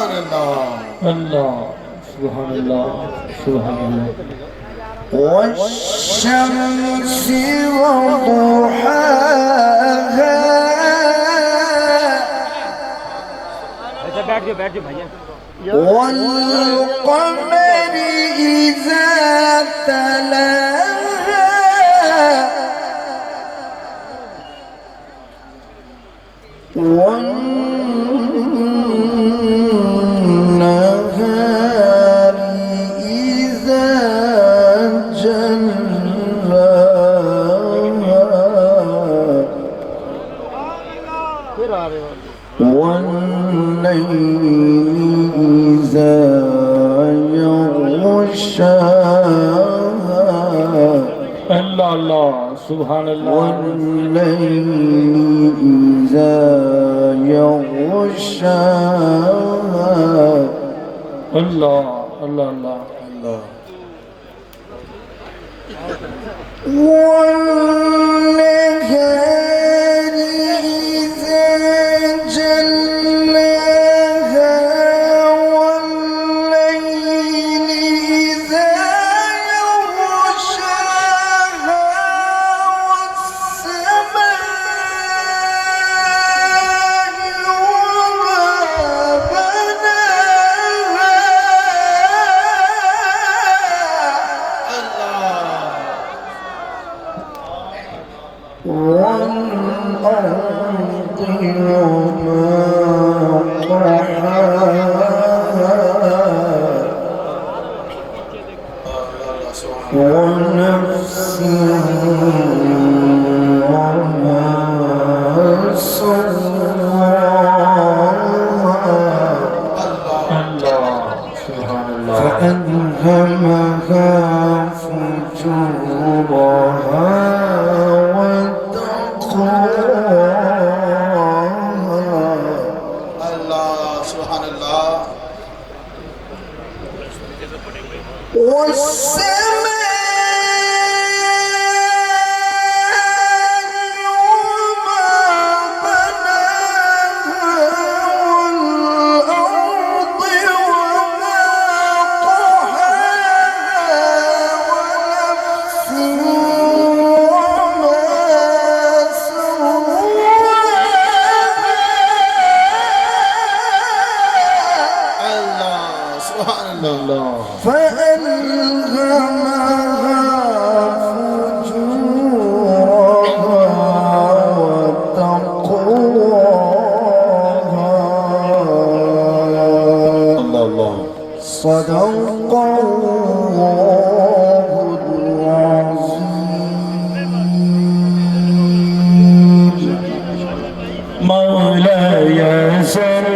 سبحان الله الله سبحان الله سبحان الله والشمس وضحاها والقمر إذا تلاها والنهار إذا جلاها والليل إذا يغشاها الله الله سبحان الله والليل إذا يغشاها الله الله الله الله والنهار إذا جلاها والليل إذا يغشاها والسماء وما بناها والأرض وما طحاها ونفس وما سواها الله سبحان الله فألهمها فجورها وتقواها الله سبحان الله الله سبحان الله الله فألهمها فجورها وتقواها الله الله صدق الله العظيم مولاي صل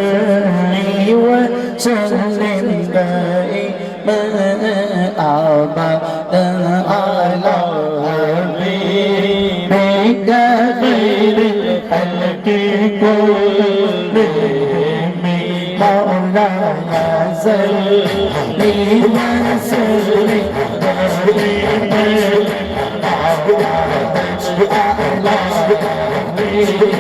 وسلم دائما أبدا على حبيبك خير الخلق كلهم مولاي صل وسلم دائما أبدا على حبيبك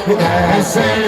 مولاي يا سيد